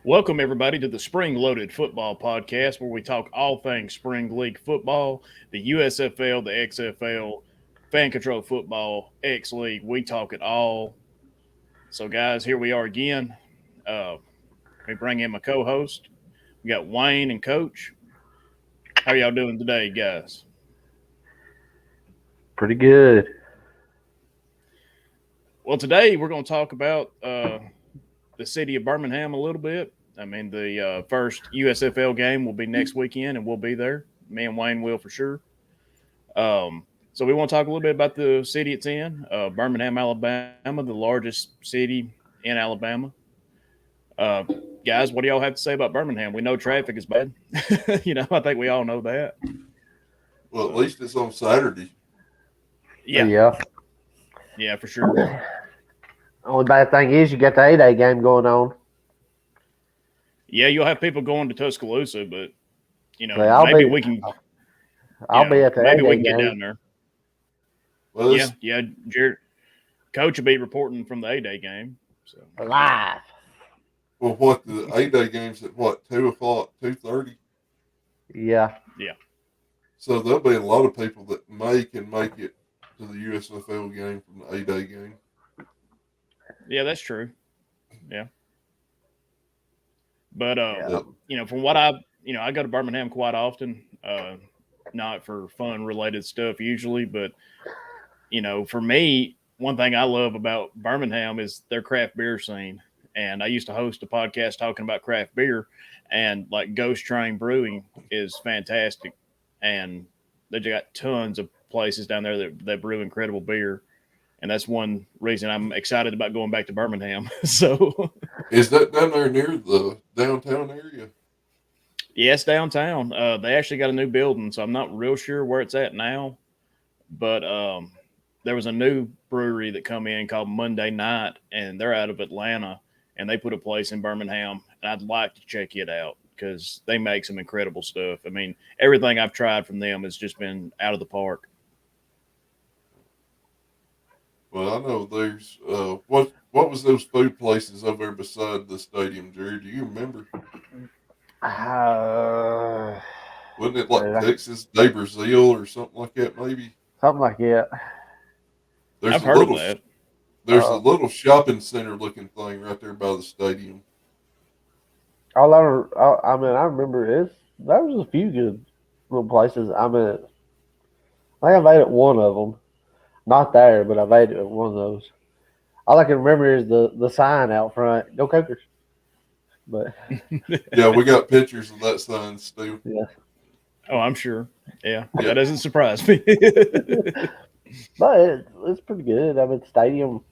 Welcome, everybody, to the Spring Loaded Football Podcast, where we talk all things Spring League football, the USFL, the XFL, fan control football, X League. We talk it all. So, guys, here we are again. Uh, we bring in my co host. We got Wayne and Coach. How are y'all doing today, guys? Pretty good. Well, today we're going to talk about the city of Birmingham a little bit. I mean, the first USFL game will be next weekend, and we'll be there. Me and Wayne will for sure. So we want to talk a little bit about the city it's in, Birmingham, Alabama, the largest city in Alabama. Uh, Guys, what do y'all have to say about Birmingham? We know traffic is bad. I think we all know that. Well, at So least it's on Saturday. yeah, Yeah. yeah, for sure. Only bad thing is you got the 8A game going on. Yeah, you'll have people going to Tuscaloosa, but So I'll maybe be we can, I'll be at the maybe we 8A can get game down there. Well, Yeah, yeah. Jared, Coach will be reporting from the A-Day game. So live. what the 8 day games at what 2 o'clock, 2:30. Yeah. yeah, So there'll be a lot of people that can make it to the USFL game from the 8 day game. yeah, that's true. Yeah. But Yeah. from what I go to Birmingham quite often. Not for fun related stuff usually, but for me, one thing I love about Birmingham is their craft beer scene. And I used to host a podcast talking about craft beer, and like Ghost Train Brewing is fantastic, and they got tons of places down there that brew incredible beer, and that's one reason I'm excited about going back to Birmingham. So Is that down there near the downtown area? yes, downtown. They actually got a new building, so I'm not real sure where it's at now. But there was a new brewery that come in called Monday Night, and they're out of Atlanta, and they put a place in Birmingham, and I'd like to check it out because they make some incredible stuff. I mean, everything I've tried from them has just been out of the park. Well, I know there's what was those food places over there beside the stadium, Jerry? Do you remember? Uh, Wasn't it like yeah, Texas Day Brazil or something like that? Maybe something like that. there's I've a heard of little that. there's a Uh, little shopping center looking thing right there by the stadium. I mean, I remember there was a few good little places. I think I've ate at one of them. Not there, but I've ate at one of those. All I can remember is the sign out front. Go Cougars. But Yeah, we got pictures of that sign still. yeah. Oh, I'm sure. Yeah, Yeah, that doesn't surprise me. But it's pretty good. I mean, stadium.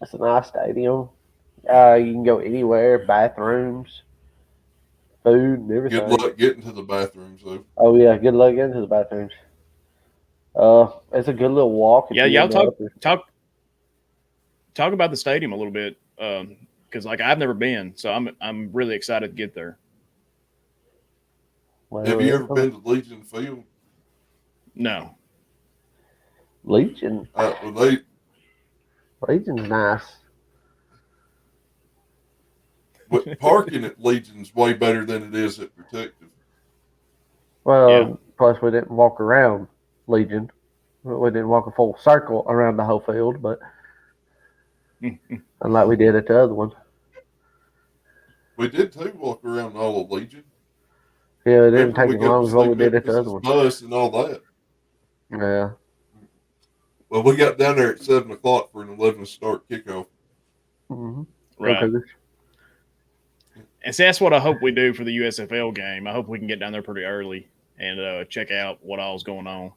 It's a nice stadium. You can go anywhere. Bathrooms, food, and good everything. luck getting to the bathrooms though. Oh yeah, good luck into the bathrooms. It's a good little walk if Yeah, you're y'all in the upper. talk about the stadium a little bit because like I've never been, so I'm really excited to get there. Have Well, you ever been to Legion Field? No. Legion. Well, they Legion's nice. parking at Legion's way better than it is at Protective. Yeah. Well, plus we didn't walk around Legion. We didn't walk a full circle around the whole field, but unlike we did at the other one. We did too walk around all of Legion. Yeah, it didn't Remember, take we as got long to as what see we did at the other Memphis's one. bus and all that. Yeah. Well, we got down there at 7 o'clock for an 11 start kickoff. Mm-hmm. Go Right. Cougars. And see, that's what I hope we do for the USFL game. I hope we can get down there pretty early and check out what all's going on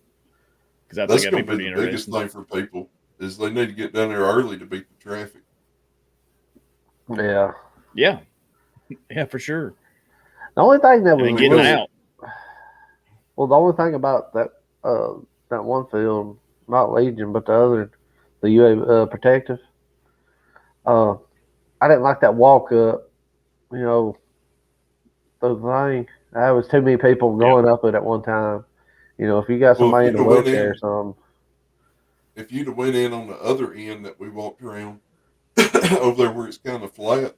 because I think That's that'd be going to be pretty the biggest interesting. thing for people is they need to get down there early to beat the traffic. Yeah. Yeah. Yeah, for sure. The only thing that And then was getting really out. well, the only thing about that one field, not Legion, but the other, the UA Protective, uh, I didn't like that walk up. You know, the thing. There was too many people Yeah. going up it at one time. You know, if you got Well, somebody in a wheelchair or something, if you'd have went in on the other end that we walked around over there where it's kind of flat,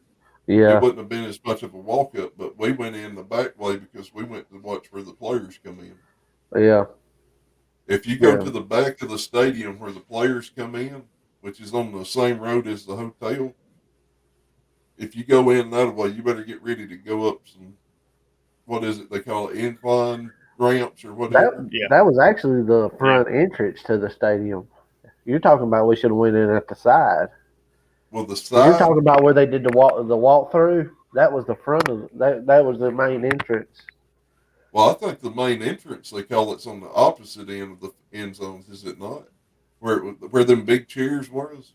Yeah, wouldn't have been as much of a walk up. But we went in the back way because we went to watch where the players come in. yeah, If you go yeah. to the back of the stadium where the players come in, which is on the same road as the hotel, if you go in that way, you better get ready to go up some, what is it they call it, incline ramps or whatever. Yeah. That was actually the Yeah. front entrance to the stadium. You're talking about we should have went in at the side. Well, the You're side, talking about where they did the walk through. That was the front of that. That was the main entrance. well, I think the main entrance they call it's on the opposite end of the end zones, is it not? Where them big chairs was.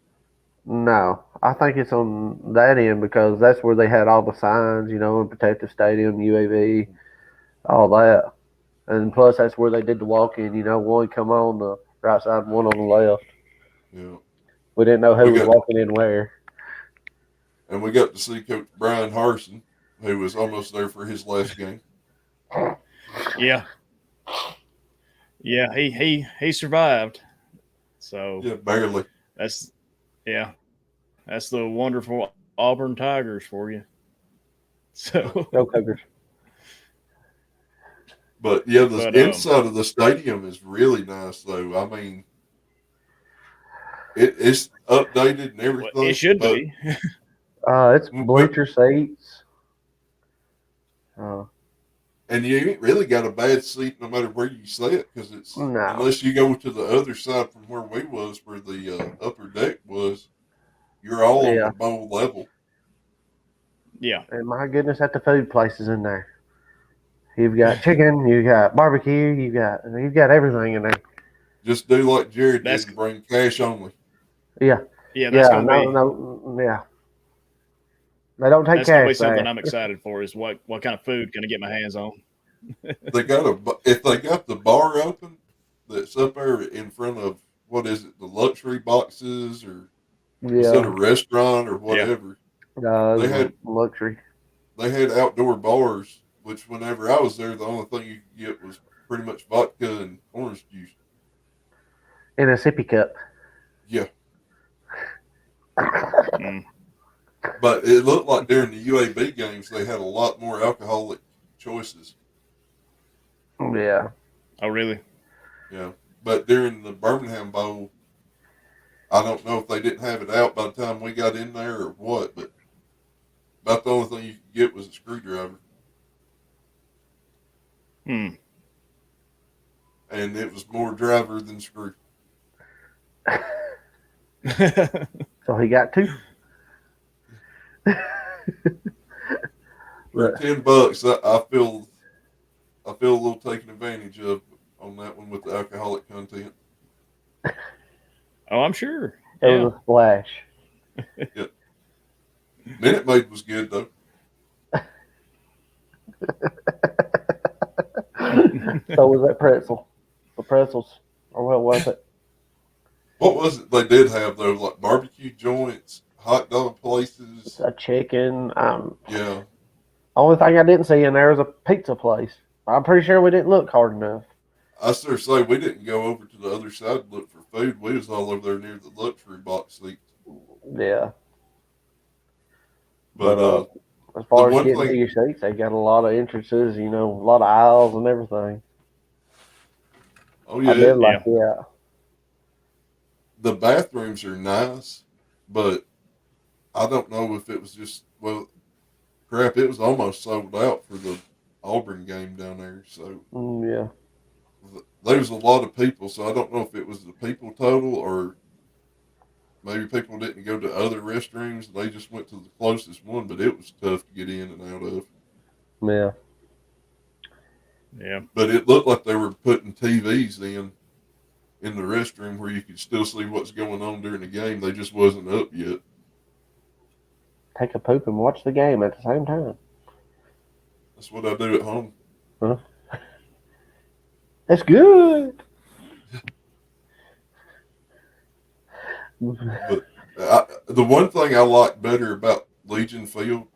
No, I think it's on that end because that's where they had all the signs, in Protective Stadium, UAV, all that. And plus, that's where they did the walk in. One come on the right side, one on the left. Yeah, We didn't know who we was got walking in where. we got to see Coach Brian Harson, who was almost there for his last game. Yeah. Yeah. He survived. So Yeah, barely. that's yeah. That's the wonderful Auburn Tigers for you. So, Go Cougars. But yeah, the but inside of the stadium is really nice, though. I mean, it's updated and well, it everything, should but be. It's but bleacher seats. Uh, and you ain't really got a bad seat no matter where you sit because it's no. unless you go to the other side from where we was, where the upper deck was, you're all on the Yeah. bowl level. Yeah. And my goodness, at the food places in there. You've got chicken, you got barbecue, you got everything in there. Just do like Jared did That's and bring cash only. Yeah, yeah. That's yeah, gonna no, be no, yeah. They don't take that's gonna be cash something there. I'm excited for. Is what kind of food can I get my hands on? They got if they got the bar open that's up there in front of what is it, the luxury boxes, or was it a Yeah, restaurant or Yeah. whatever? no, They it's had luxury outdoor bars, which whenever I was there, the only thing you could get was pretty much vodka and orange juice. in a sippy cup. Yeah, Mm. but it looked like during the UAB games they had a lot more alcoholic choices. Yeah, Oh, really? Yeah, but during the Birmingham Bowl, I don't know if they didn't have it out by the time we got in there or what, but about the only thing you could get was a screwdriver, Hmm. and it was more driver than screw. so he got two. For But $10, I feel a little taken advantage of on that one with the alcoholic content. Oh, I'm sure. it Yeah. was a splash. Yeah, Minute Maid was good though. So was that pretzel, the pretzels, or what was it? What was it they did have though? Like barbecue joints, hot dog places. A chicken. Yeah, Only thing I didn't see in there was a pizza place. I'm pretty sure we didn't look hard enough. I sort of say we didn't go over to the other side to look for food. We was all over there near the luxury box seats. Yeah, but But as the far as one getting thing, to your seats, they got a lot of entrances. A lot of aisles and everything. oh I yeah, did like, Yeah. yeah, the bathrooms are nice, but I don't know if it was just well, crap. It was almost sold out for the Auburn game down there, so yeah. there was a lot of people. So I don't know if it was the people total or maybe people didn't go to other restrooms. They just went to the closest one, but it was tough to get in and out of. Yeah. Yeah. But it looked like they were putting TVs in the restroom where you could still see what's going on during the game. They just wasn't up yet. Take a poop and watch the game at the same time. That's what I do at home. Huh? That's good. But the one thing I like better about Legion Field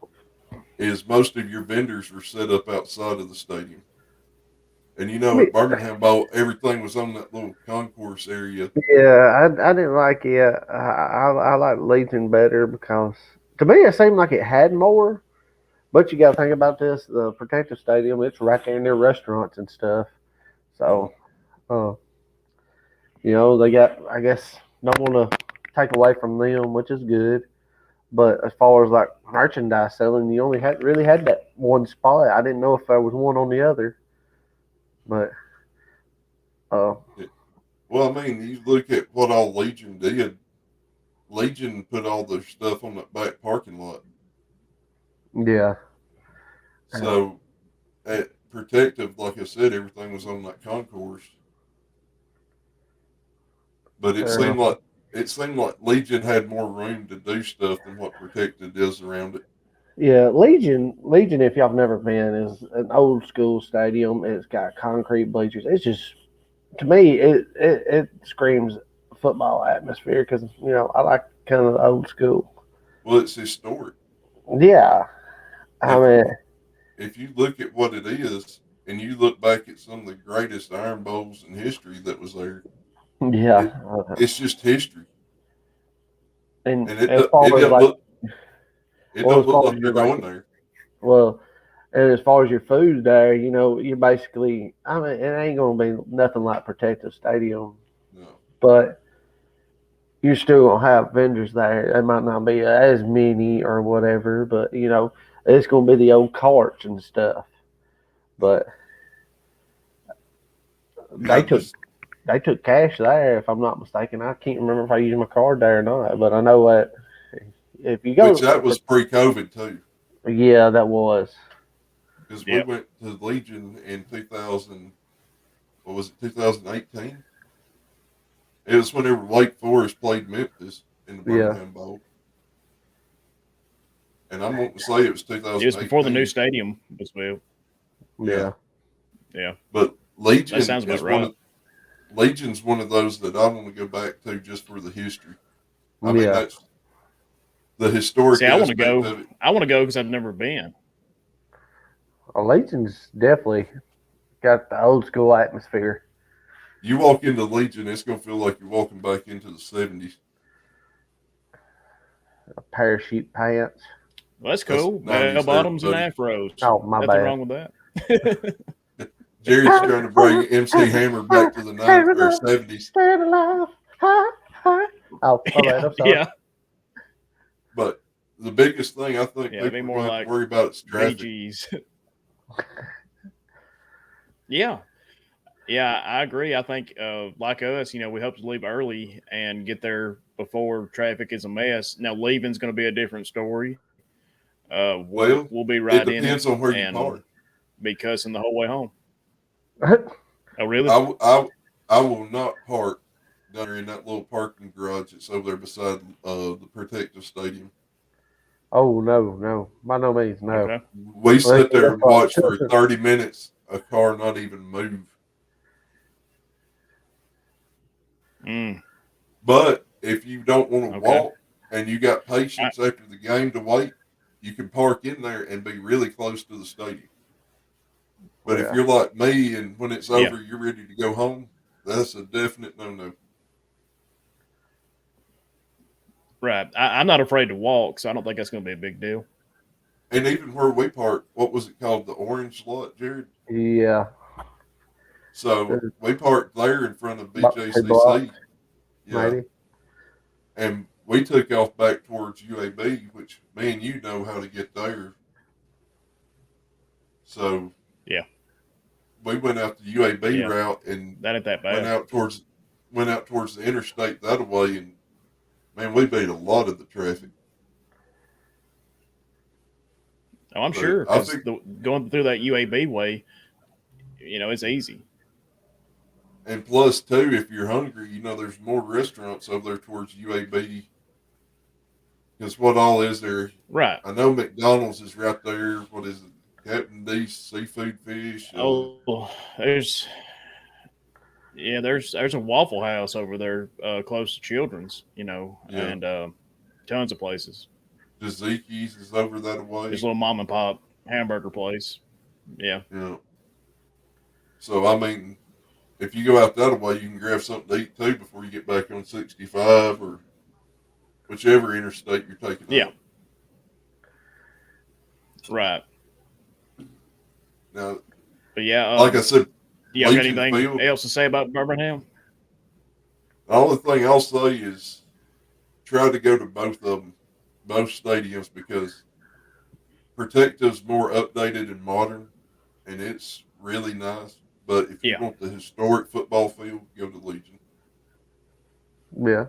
is most of your vendors were set up outside of the stadium. And at Birmingham Bowl, everything was on that little concourse area. Yeah, I didn't like it. I like Legion better because To me, it seemed like it had more. But you got to think about this: the Protective Stadium, it's right there near restaurants and stuff. Mhm. So, uh, they got, I guess, don't want to take away from them, which is good. But as far as like merchandise selling, you only had really had that one spot. I didn't know if there was one on the other, but uh, Yeah. Well, I mean, you look at what all Legion did. Legion put all their stuff on that back parking lot. yeah, uh, So at Protective, like I said, everything was on that concourse. But uh, it seemed like Legion had more room to do stuff than what Protective does around it. yeah. Legion, if y'all have never been, is an old school stadium. It's got concrete bleachers. It's just to me, it screams football atmosphere because I like kind of the old school. Well, it's historic. Yeah, I If mean, you if you look at what it is, and you look back at some of the greatest Iron Bowls in history that was there, yeah. it it's just history, And and as far as like, it well, don't as look far as like they're your like, going there. well, and as far as your food there, you're basically, I mean, it ain't gonna be nothing like Protective Stadium, No, but you're still gonna have vendors there. It might not be as many or whatever, but it's gonna be the old carts and stuff. no. But Yeah, they I took just they took cash there, if I'm not mistaken. I can't remember if I used my card there or not, but I know that if you which go, that was pre-COVID too, yeah, that was, because we Yep. went to Legion in 2000. What was it? 2018. It was whenever Wake Forest played Memphis in the yeah, Birmingham Bowl, and I'm wanting to say it was It was before the new 2018. stadium was built. Yeah, yeah. Yeah, but that sounds about right. Legion's one of those that I want to go back to just for the history. I mean, Yeah, that's the historic See, I want to aspect go. of it. I want to go because I've never been. Legion's definitely got the old school atmosphere. You walk into Legion, it's gonna feel like you're walking back into the '70s. Parachute pants. Well, that's That's cool. Bell '90s there, bottoms and buddy. afros. Oh, my Nothing bad. wrong with that. Jared's trying to bring MC Hammer back to the '90s or '70s, Staying alive. Ha, ha. Oh, my bad. Yeah, I'm sorry. yeah, but the biggest thing I think yeah. It'd be people are more going to have to like worry about is traffic. BGs. Yeah, yeah. I agree. I think, like us, we hope to leave early and get there before traffic is a mess. Now, leaving's going to be a different story. We'll Well, we'll be it right in it depends on where you and park. be cussing the whole way home. Oh, I, really? w- I, I will not park down there in that little parking garage that's over there beside the Protective Stadium. Oh, no, no. By no means, no. Okay. We Let's sat get there that and right. watched for 30 minutes a car not even move. Mm, But if you don't want to okay. walk and you got I, patience after the game to wait, you can park in there and be really close to the stadium. But if Yeah. you're like me and when it's yeah. over, you're ready to go home, that's a definite no no. Right. I'm not afraid to walk, so I don't think that's going to be a big deal. And even where we parked, what was it called? The orange lot, Jared? Yeah. So There's we parked there in front of about 2 blocks, BJCC. Yeah. maybe. And we took off back towards UAB, which me and you know how to get there. So Yeah. we went out the UAB Yeah. route and That ain't that went bad. out towards went out towards the interstate that way, and man, we beat a lot of the traffic. Oh, I'm But sure I because think, going through that UAB way, it's easy. and plus too, if you're hungry, there's more restaurants over there towards UAB. Because what all is there? Right. I know McDonald's is right there. What is it? Captain D's Seafood Fish. Oh, there's a Waffle House over there close to Children's, Yeah, and tons of places. Dazikis is over that There's way. a little mom and pop hamburger place. Yeah. Yeah. So I mean, if you go out that way, you can grab something to eat too before you get back on 65 or whichever interstate you're taking Yeah. out. Right. Now, But yeah, like I said, y'all got Legion anything Field. else to say about Birmingham? The only thing I'll say is try to go to both of them, both stadiums, because Protective's more updated and modern, and it's really nice. But if you Yeah. want the historic football field, go to Legion. Yeah.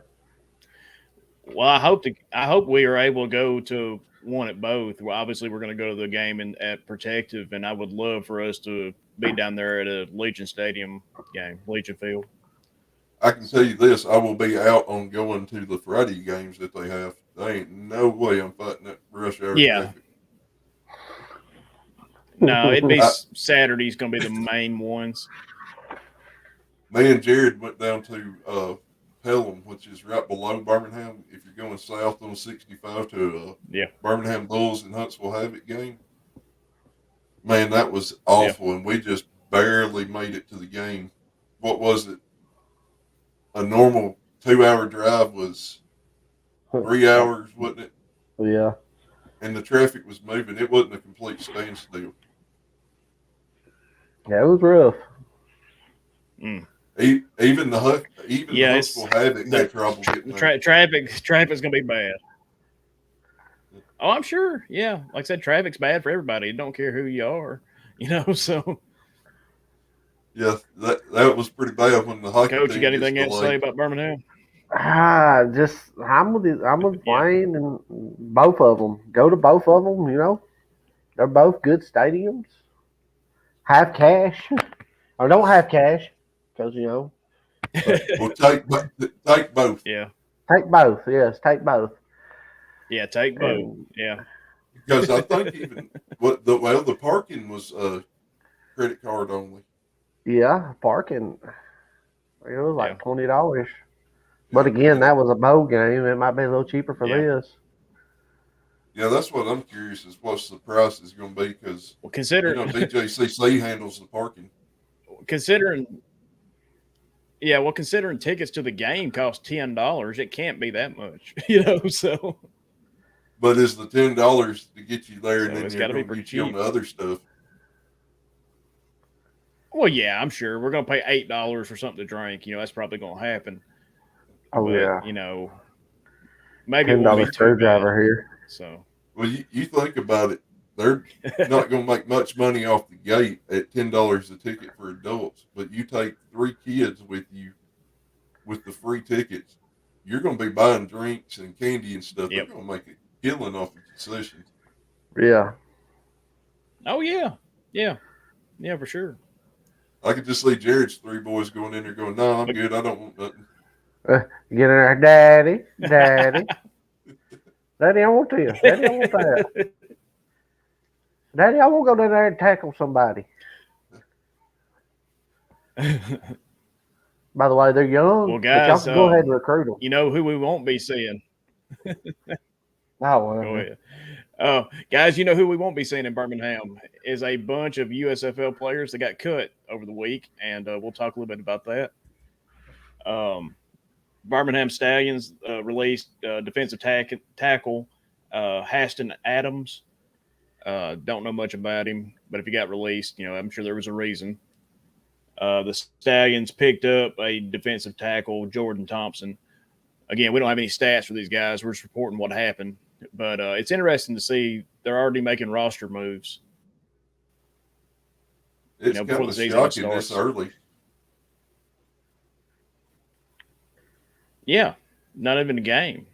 Well, I hope we are able to go to one at both. Well, obviously, we're going to go to the game at Protective, and I would love for us to be down there at a Legion Stadium game, Legion Field. I can tell you this: I will be out on going to the Friday games that they have. There ain't no way I'm fighting that rush hour Yeah. traffic. No, it'd be I, Saturday's going to be the main ones. Me and Jared went down to Pelham, which is right below Birmingham. If you're going south on 65 to Yeah. Birmingham Bulls and Huntsville Havoc game, man, that was Yeah. awful, and we just barely made it to the game. What was it? A normal 2-hour drive was 3 hours, wasn't it? Yeah. And the traffic was moving. It wasn't a complete standstill. Yeah, it was rough. Mm. Even the Yeah, Huntsville Havoc had trouble getting there. Traffic's going to be bad. Oh, I'm sure. Yeah, like I said, traffic's bad for everybody. It don't care who you are, So, Yeah, that was pretty bad when the hockey Coach, you got team gets anything else to say delayed. about Birmingham? Just I'm with Yeah. Wayne and both of them. Go to both of them. They're both good stadiums. Have cash or don't have cash because Well, take both. Yeah. take both. Yes, take both. Yeah, take both. And Yeah. Because I think even the parking was credit card only. yeah, parking. It was Yeah. like $20. But Yeah, again, that was a bowl game. It might be a little cheaper for Yeah. this. yeah, that's what I'm curious is what's the price is going to be because Well, considering DJCC handles the parking. considering considering tickets to the game cost $10, it can't be that much, So, But is the $10 to get you there, so and then it's they're got to be going to pretty get you on cheap. the other stuff? Well, yeah, I'm sure we're gonna pay $8 for something to drink. That's probably gonna happen. Oh But yeah, maybe it won't be $10 too bad. screwdriver here. So, Well, you think about it. They're not going to make much money off the gate at $10 a ticket for adults, but you take 3 kids with you with the free tickets, you're going to be buying drinks and candy and stuff. Yep. They're going to make a killing off of concessions. Yeah. oh yeah, for sure. I could just see Jared's 3 boys going in there going, "No, I'm good. I don't want nothing." Get in there, Daddy, Daddy, Daddy. I want this. Daddy, I want that. Daddy, I want to go down there and tackle somebody. By the way, they're young. Well, but y'all guys, can go ahead and recruit them. you know who we won't be seeing? Oh, well. Go ahead. Guys, you know who we won't be seeing in Birmingham is a bunch of USFL players that got cut over the week, and we'll talk a little bit about that. Birmingham Stallions released defensive tackle Haston Adams. Don't know much about him, but if he got released, I'm sure there was a reason. The Stallions picked up a defensive tackle, Jordan Thompson. Again, we don't have any stats for these guys. We're just reporting what happened. But it's interesting to see they're already making roster moves. It's Before kind the of season shocking this starts. early. Yeah, not even a game,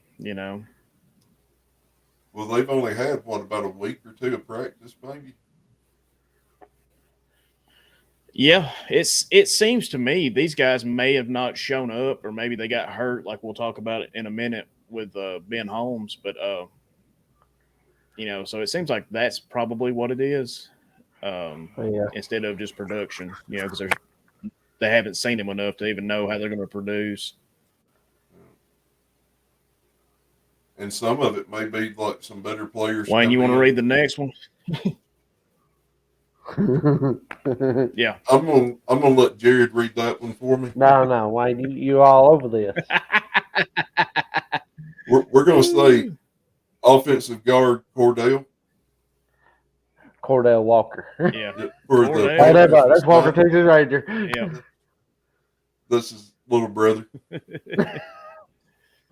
Well, they've only had, about a week or 2 of practice, maybe? Yeah, it seems to me these guys may have not shown up, or maybe they got hurt. Like we'll talk about it in a minute with Ben Holmes, but so it seems like that's probably what it is. Instead of just production, because they haven't seen him enough to even know how they're going to produce. And some of it may be like some better players. Wayne, you want to read the next one? Yeah. I'm gonna let Jared read that one for me. No, Wayne, you all over this. We're gonna say offensive guard Cordell. Cordell Walker. Yeah. For Cordell. the Oh, Panthers was that's Walker Michael. Texas Ranger. Yeah. That's his little brother.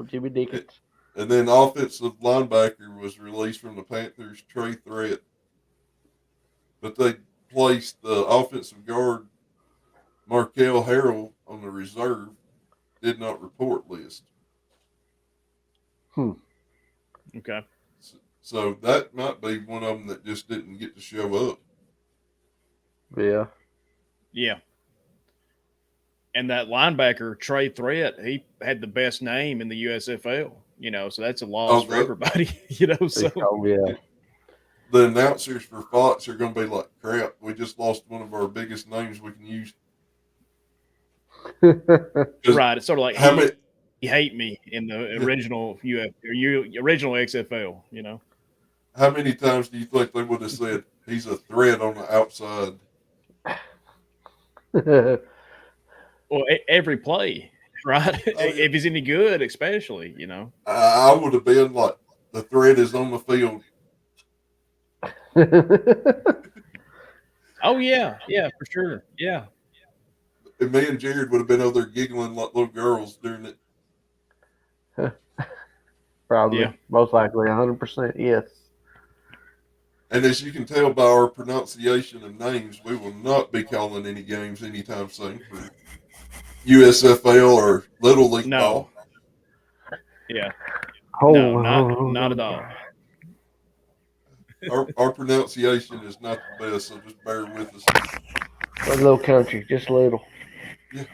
Jimmy Dickens. And then offensive linebacker was released from the Panthers, Trey Threat. But they placed the offensive guard, Markel Harrell, on the reserve, did not report list. Okay. So that might be one of them that just didn't get to show up. Yeah. Yeah. And that linebacker, Trey Threat, he had the best name in the USFL, so that's a loss for everybody, So Oh, yeah. The announcers for Fox are going to be like, crap, we just lost one of our biggest names we can use. Right. It's sort of like how many, he hate me in the original original XFL, How many times do you think they would have said he's a threat on the outside? Well, every play, right? Oh, yeah. If he's any good, especially, I would have been like, the threat is on the field. Oh yeah, for sure, yeah. And me and Jared would have been over there giggling like little girls during it. Probably, Yeah. most likely, 100%. Yes. And as you can tell by our pronunciation of names, we will not be calling any games anytime soon for USFL or Little League ball. Yeah. Oh, not at all. Our pronunciation is not the best, so just bear with us. A little country, just a little. Yeah.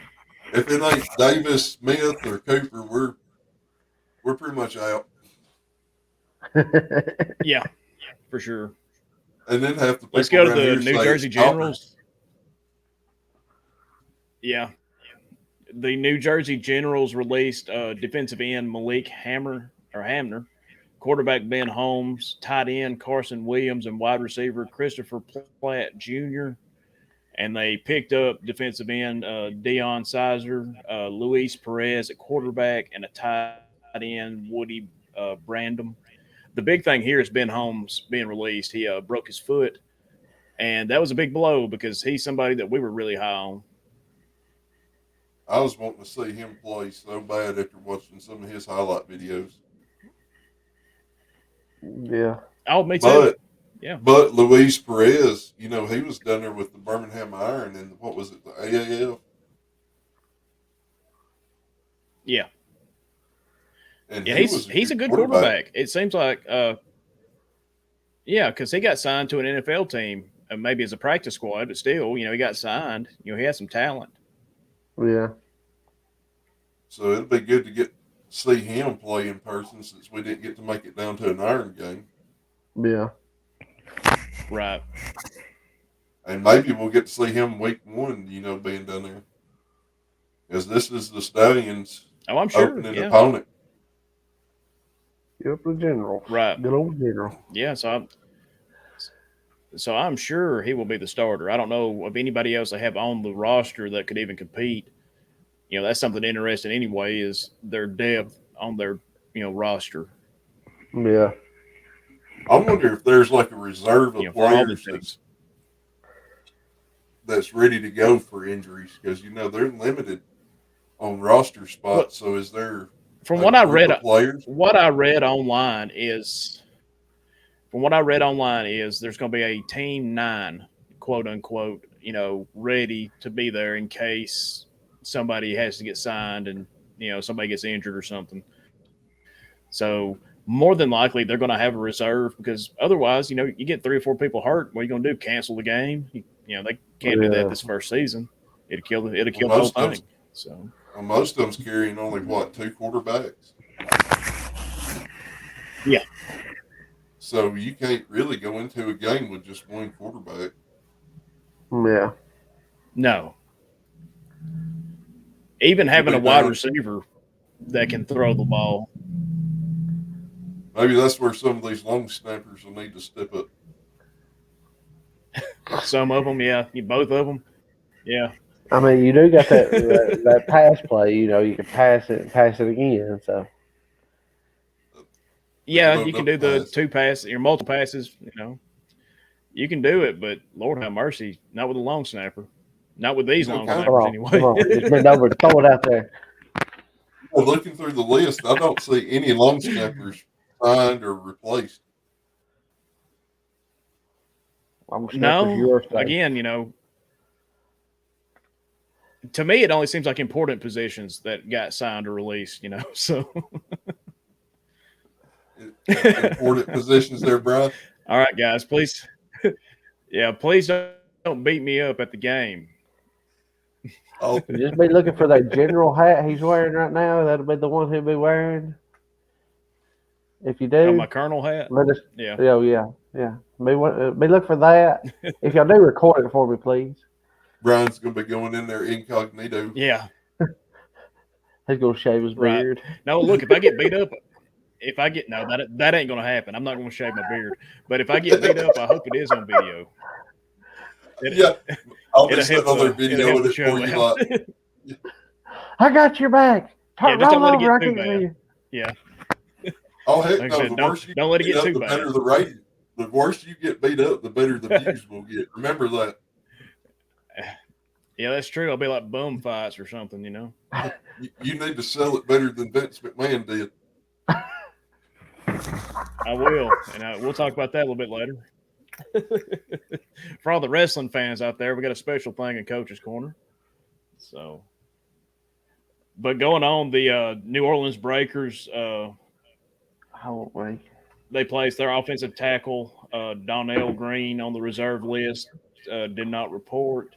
If it ain't Davis, Smith, or Cooper, we're pretty much out. Yeah, for sure. And then half the people Let's go to around the here New say Jersey it's Generals. Yeah. The New Jersey Generals released defensive end Malik Hamner, quarterback Ben Holmes, tight end Carson Williams, and wide receiver Christopher Platt Jr. And they picked up defensive end Deion Sizer, Luis Perez at quarterback, and a tight end Woody Brandom. The big thing here is Ben Holmes being released. He broke his foot, and that was a big blow because he's somebody that we were really high on. I was wanting to see him play so bad after watching some of his highlight videos. Yeah. Oh, me too. But Luis Perez, he was down there with the Birmingham Iron and what was it, the AAF? Yeah. And he's a good quarterback. It seems like, because he got signed to an NFL team, maybe as a practice squad, but still, he got signed. He has some talent. Yeah. So it'd be good to see him play in person since we didn't get to make it down to an Iron game. Yeah. Right. And maybe we'll get to see him week 1, being down there. Because this is the Stallions' opening opponent. Yep, the General. Right. Good old General. Yeah, so I'm sure he will be the starter. I don't know of anybody else they have on the roster that could even compete. That's something interesting anyway, is their depth on their, roster. Yeah. I wonder if there's like a reserve of players that's ready to go for injuries because, they're limited on roster spots. So is there from what I read online is there's going to be a team 9, quote unquote, ready to be there in case somebody has to get signed and somebody gets injured or something. So more than likely they're going to have a reserve because otherwise, you get 3 or 4 people hurt. What are you going to do? Cancel the game? They can't do that this first season. It'll kill the whole thing. So most of them's carrying only 2 quarterbacks. Yeah. So you can't really go into a game with just 1 quarterback. Yeah. No. Even having a wide receiver that can throw the ball. Maybe that's where some of these long snappers will need to step up. Some of them, yeah. Both of them, yeah. I mean, you do got that pass play. You can pass it and pass it again. So. Yeah, you can do the 2 passes, your multiple passes. You can do it, but Lord have mercy, not with a long snapper. Not with these long Come snappers, on, anyway. come on. Just bend over, throw it out there. Well, looking through the list, I don't see any long snappers signed or replaced. I'm snapper's No, yours. again, to me, it only seems like important positions that got signed or released. So Important positions there, Brian. All right, guys, please, yeah, please don't beat me up at the game. Oh, Just be looking for that general hat he's wearing right now. That'll be the one he'll be wearing. If you Oh, do, my Colonel hat. let us. Yeah. Oh yeah, yeah. Be looking for that. If y'all do, record it for me, please. Brian's going to be going in there incognito. Yeah. He's gonna shave his Right. beard. No, look, if I get beat up, no, that ain't gonna happen. I'm not gonna shave my beard. But if I get beat up, I hope it is on video. Yeah, I'll be It'll sitting help. on there It'll help videoing the it for show you. out. Like, I got your back. Yeah, just don't Roll let it over. get I too can see bad. you. Yeah. oh heck Like I no! said, The don't worse you let it beat get up, too the bad. better the rating. The worse you get beat up, the better the views will get. Remember that. Yeah, that's true. I'll be like bum fights or something. You need to sell it better than Vince McMahon did. I will, and we'll talk about that a little bit later. For all the wrestling fans out there, we got a special thing in Coach's Corner. So, but going on, the New Orleans Breakers, Oh wait. they placed their offensive tackle Donnell Green on the reserve list. Did not report.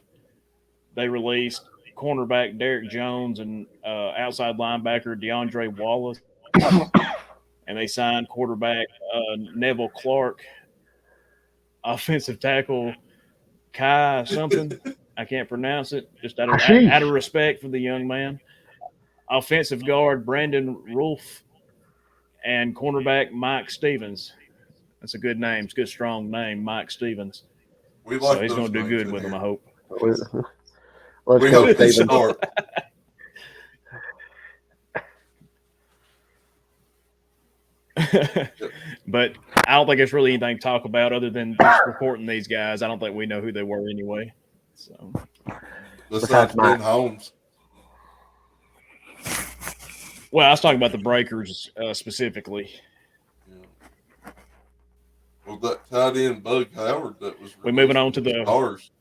They released cornerback Derek Jones and outside linebacker DeAndre Wallace, and they signed quarterback Neville Clark, offensive tackle Kai something. I can't pronounce it. Just out of respect for the young man. Offensive guard Brandon Rolfe and cornerback Mike Stevens. That's a good name. It's a good, strong name, Mike Stevens. We So like he's those going to do names good in with here. them, I hope. Let's We go, hope they Steven. start. But I don't think it's really anything to talk about other than just reporting these guys. I don't think we know who they were anyway. So Besides Ben Holmes. Well, I was talking about the Breakers specifically. Yeah. Well, that tight end Bug Howard that was We're moving on to the the Stars.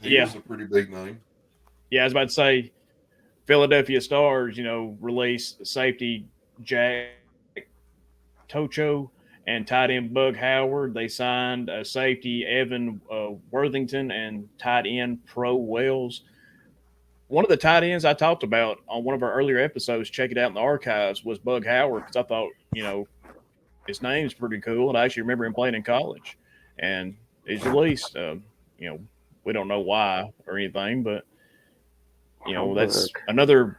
He Yeah. was a pretty big name. Yeah, I was about to say Philadelphia Stars, released safety Jack Tocho and tight end Bug Howard. They signed safety Evan Worthington and tight end Pro Wells. One of the tight ends I talked about on one of our earlier episodes, check it out in the archives, was Bug Howard because I thought, his name's pretty cool. And I actually remember him playing in college. And he's released. We don't know why or anything, but, that's another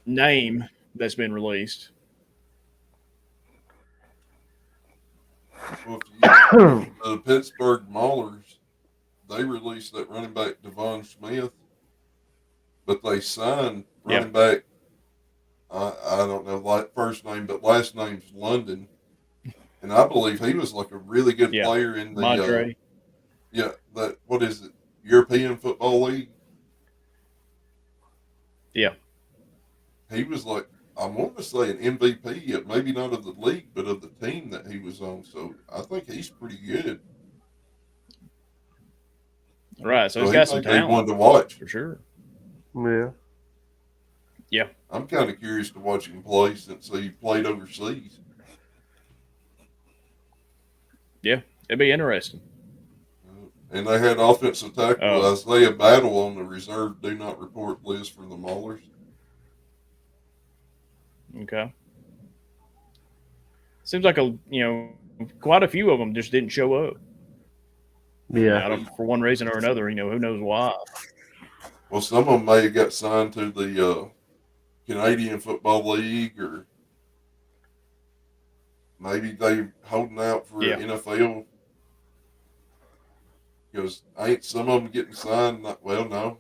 name that's been released. Well, if you the Pittsburgh Maulers, they released that running back Devon Smith, but they signed running back. I don't know first name, but last name's London, and I believe he was like a really good player in the what is it, European Football League? Yeah, he was like, I want to say an MVP, maybe not of the league, but of the team that he was on. So I think he's pretty good. Right, so he's got some talent. One to watch for sure. Yeah. Yeah. I'm kind of curious to watch him play since he played overseas. Yeah, it'd be interesting. And they had offensive tackle Isaiah Battle on the reserve do not report list for the Maulers. Okay. Seems like quite a few of them just didn't show up. Yeah. For one reason or another, who knows why. Well, some of them may have got signed to the Canadian Football League, or maybe they holding out for NFL. Because ain't some of them getting signed? Well, no.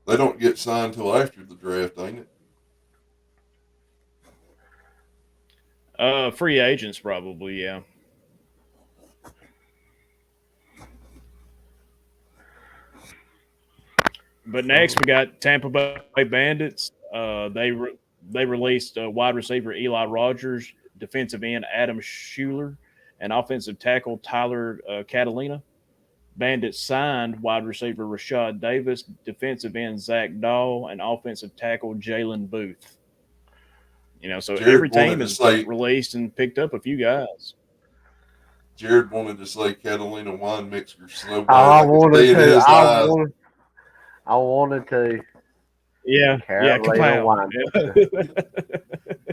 They don't get signed till after the draft, ain't it? Free agents probably, yeah. But next we got Tampa Bay Bandits. They released wide receiver Eli Rogers, defensive end Adam Schuler, and offensive tackle Tyler Catalina. Bandits signed wide receiver Rashad Davis, defensive end Zach Dahl, and offensive tackle Jalen Booth. So every Jared team wanted to has say released and picked up a few guys. Jared wanted to say Catalina wine mixer so bad. I I could wanted see it in to. his eyes. I wanted to. Yeah, Carolina kapow. wine mixer. Yeah.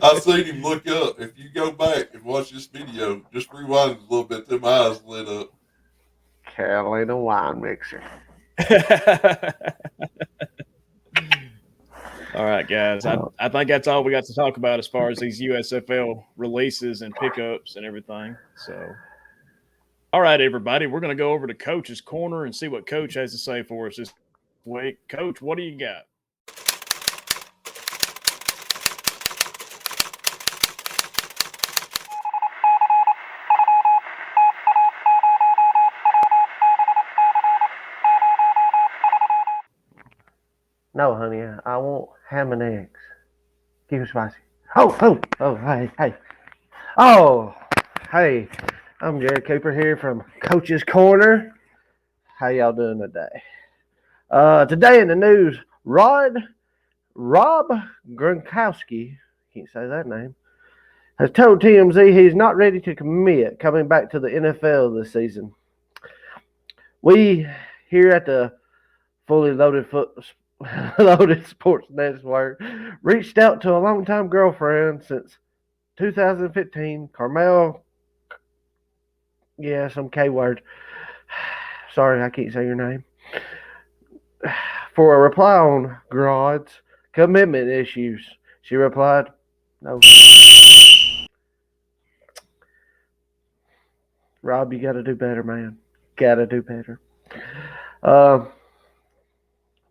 I seen him look up. If you go back and watch this video, just rewind a little bit, them eyes lit up. Carolina wine mixer. All right, guys. I think that's all we got to talk about as far as these USFL releases and pickups and everything. So, all right, everybody, we're going to go over to Coach's Corner and see what Coach has to say for us this week. Coach, what do you got? No, honey, I want ham and eggs. Keep it spicy. Oh, hey. Oh, hey, I'm Jared Cooper here from Coach's Corner. How y'all doing today? Today in the news, Rob Gronkowski, can't say that name, has told TMZ he's not ready to commit coming back to the NFL this season. We here at the Fully Loaded Sports Network reached out to a longtime girlfriend since 2015, Carmel. Yeah, some K word. Sorry, I can't say your name. For a reply on Grod's commitment issues, she replied, "No, Rob, you got to do better, man. Got to do better."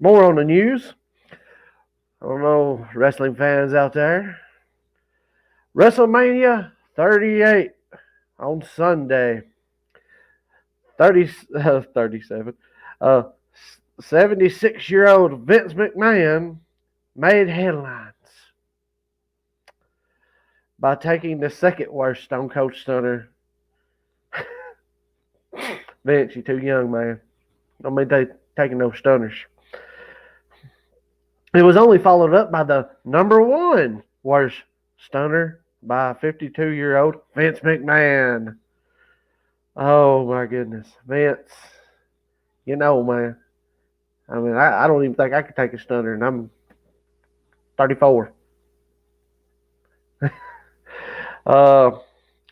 More on the news. I don't know, wrestling fans out there. WrestleMania 38 on Sunday. 37. 76-year-old Vince McMahon made headlines by taking the second worst Stone Cold Stunner. Vince, you're too young, man. Don't be taking those stunners. It was only followed up by the number one worst stunner by 52-year-old Vince McMahon. Oh, my goodness. Vince, man. I mean, I don't even think I could take a stunner, and I'm 34.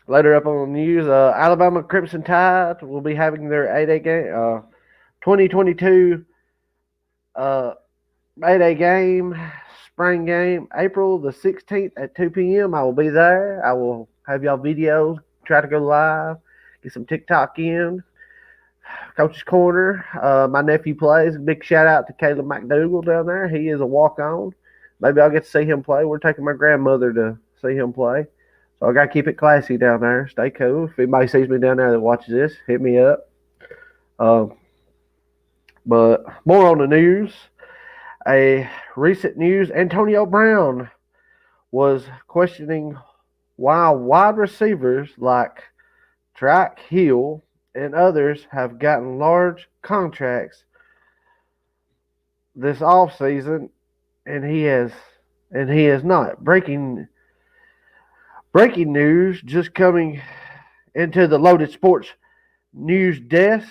Later up on the news, Alabama Crimson Tide will be having their 8A game, 2022 8A game, spring game, April the 16th at 2 p.m. I will be there. I will have y'all videos, try to go live, get some TikTok in. Coach's Corner. My nephew plays. Big shout out to Caleb McDougal down there. He is a walk-on. Maybe I'll get to see him play. We're taking my grandmother to see him play. So I got to keep it classy down there. Stay cool. If anybody sees me down there that watches this, hit me up. But more on the news. A recent news, Antonio Brown was questioning why wide receivers like Track Hill and others have gotten large contracts this offseason, and he has not. Breaking news just coming into the Loaded Sports news desk.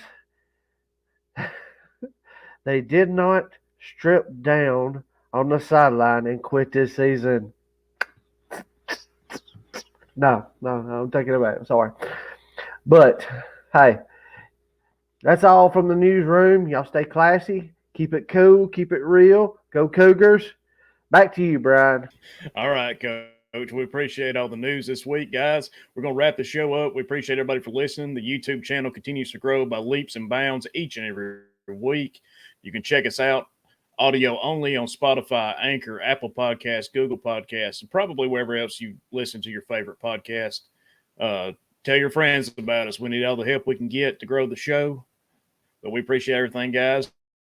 They did not strip down on the sideline and quit this season. No, I'm taking it back. I'm sorry. But, hey, that's all from the newsroom. Y'all stay classy. Keep it cool. Keep it real. Go Cougars. Back to you, Brian. All right, Coach. We appreciate all the news this week, guys. We're going to wrap the show up. We appreciate everybody for listening. The YouTube channel continues to grow by leaps and bounds each and every week. You can check us out audio only on Spotify, Anchor, Apple Podcasts, Google Podcasts, and probably wherever else you listen to your favorite podcast. Tell your friends about us. We need all the help we can get to grow the show. But we appreciate everything, guys.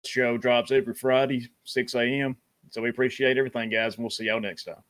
show drops every Friday, 6 a.m. So we appreciate everything, guys, and we'll see y'all next time.